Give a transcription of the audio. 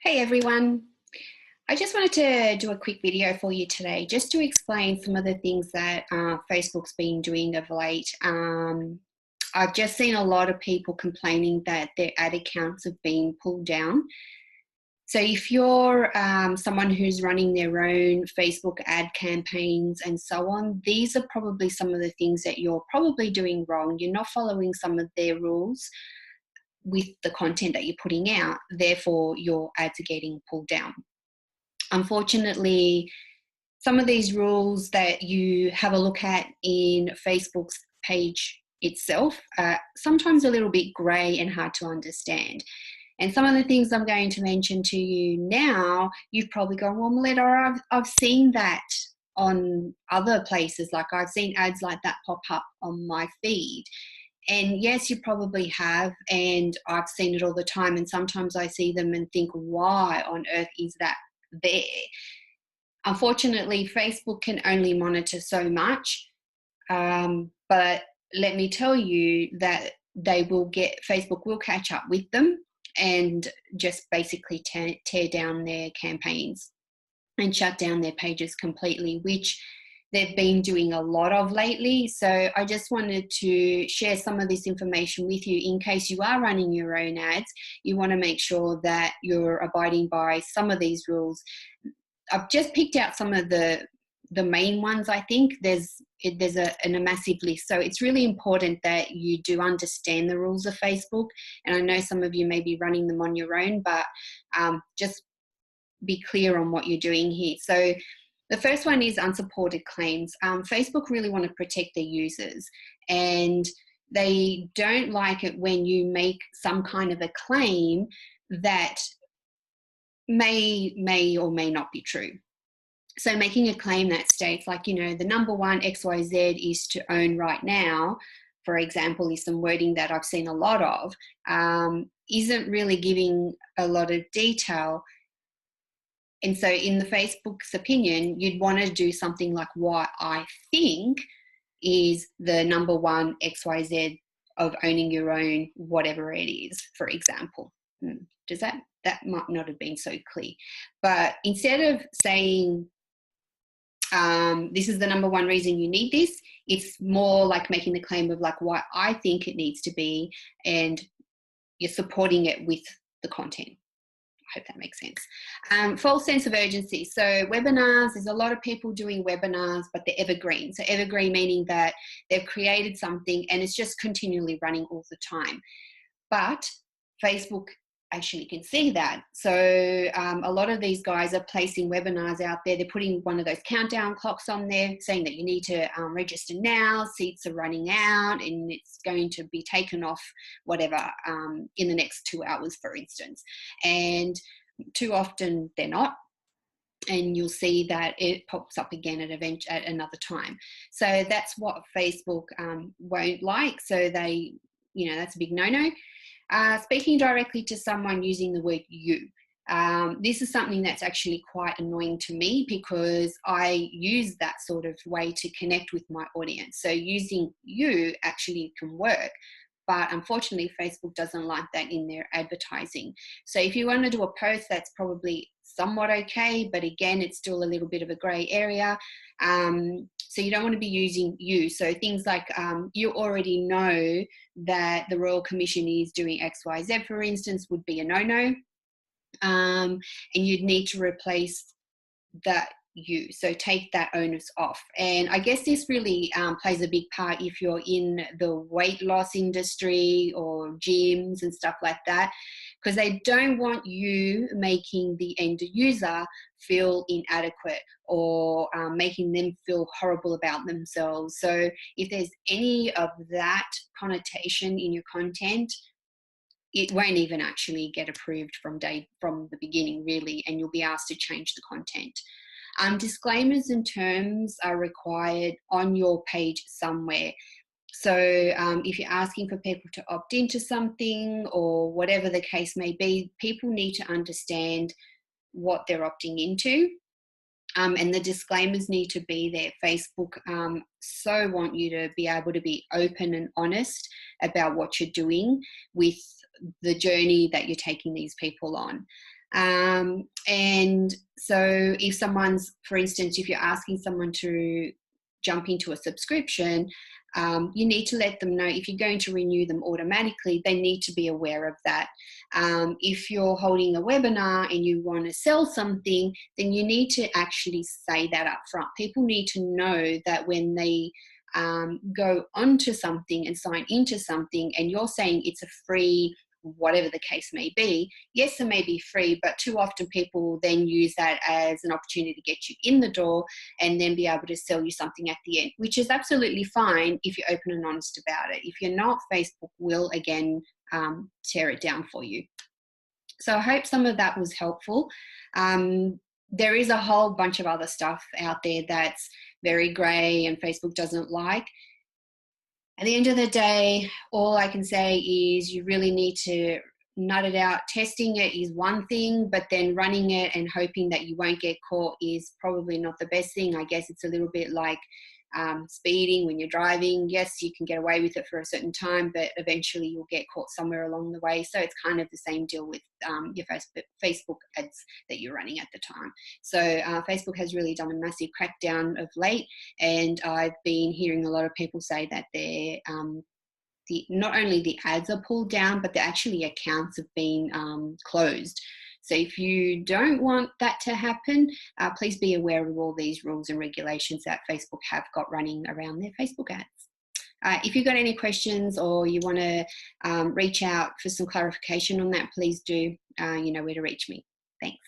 Hey everyone, I just wanted to do a quick video for you today just to explain some of the things that Facebook's been doing of late. I've just seen a lot of people complaining that their ad accounts have been pulled down. So if you're someone who's running their own Facebook ad campaigns and so on, these are probably some of the things that you're probably doing wrong. You're not following some of their rules with the content that you're putting out, therefore your ads are getting pulled down. Unfortunately, some of these rules that you have a look at in Facebook's page itself are sometimes a little bit grey and hard to understand. And some of the things I'm going to mention to you now, you've probably gone, well, Meletta, I've seen that on other places. Like I've seen ads like that pop up on my feed. And yes, you probably have, and I've seen it all the time. And sometimes I see them and think, why on earth is that there? Unfortunately, Facebook can only monitor so much, but let me tell you that Facebook will catch up with them and just basically tear down their campaigns and shut down their pages completely, which they've been doing a lot of lately. So I just wanted to share some of this information with you in case you are running your own ads. You want to make sure that you're abiding by some of these rules. I've just picked out some of the main ones. I think there's a massive list. So it's really important that you do understand the rules of Facebook. And I know some of you may be running them on your own, but just be clear on what you're doing here. So the first one is unsupported claims. Facebook really want to protect their users, and they don't like it when you make some kind of a claim that may or may not be true. So making a claim that states like, the number one XYZ is to own right now, for example, is some wording that I've seen a lot of, isn't really giving a lot of detail. And so in the Facebook's opinion, you'd want to do something like what I think is the number one XYZ of owning your own, whatever it is, for example. Does that might not have been so clear. But instead of saying, this is the number one reason you need this, it's more like making the claim of like what I think it needs to be, and you're supporting it with the content. I hope that makes sense. False sense of urgency. So webinars, there's a lot of people doing webinars, but they're evergreen. So evergreen meaning that they've created something and it's just continually running all the time. But Facebook actually can see that. So a lot of these guys are placing webinars out there. They're putting one of those countdown clocks on there saying that you need to register now, seats are running out, and it's going to be taken off whatever in the next 2 hours, for instance. And too often they're not. And you'll see that it pops up again at another time. So that's what Facebook won't like. So they, that's a big no-no. Speaking directly to someone using the word you. This is something that's actually quite annoying to me because I use that sort of way to connect with my audience. So using you actually can work, but unfortunately Facebook doesn't like that in their advertising. So if you want to do a post, that's probably somewhat okay, but again, it's still a little bit of a grey area. So you don't want to be using you. So things like you already know that the Royal Commission is doing XYZ, for instance, would be a no-no. And you'd need to replace that you. So take that onus off. And I guess this really plays a big part if you're in the weight loss industry or gyms and stuff like that, because they don't want you making the end user feel inadequate or making them feel horrible about themselves. So if there's any of that connotation in your content, it won't even actually get approved from the beginning, really, and you'll be asked to change the content. Disclaimers and terms are required on your page somewhere. So if you're asking for people to opt into something or whatever the case may be, people need to understand what they're opting into. And the disclaimers need to be there. Facebook so want you to be able to be open and honest about what you're doing with the journey that you're taking these people on. And so if someone's, for instance, if you're asking someone to jump into a subscription, you need to let them know if you're going to renew them automatically, they need to be aware of that. If you're holding a webinar and you want to sell something, then you need to actually say that up front. People need to know that when they go onto something and sign into something and you're saying it's a free, whatever the case may be, yes, it may be free, but too often people then use that as an opportunity to get you in the door and then be able to sell you something at the end, which is absolutely fine if you're open and honest about it. If you're not, Facebook will again tear it down for you. So I hope some of that was helpful. There is a whole bunch of other stuff out there that's very grey and Facebook doesn't like. At the end of the day, all I can say is you really need to nut it out. Testing it is one thing, but then running it and hoping that you won't get caught is probably not the best thing. I guess it's a little bit like speeding when you're driving. Yes, you can get away with it for a certain time, but eventually you'll get caught somewhere along the way. So it's kind of the same deal with your Facebook ads that you're running at the time. So Facebook has really done a massive crackdown of late, and I've been hearing a lot of people say that they're not only the ads are pulled down, but the actually accounts have been closed. So if you don't want that to happen, please be aware of all these rules and regulations that Facebook have got running around their Facebook ads. If you've got any questions or you want to reach out for some clarification on that, please do. You know where to reach me. Thanks.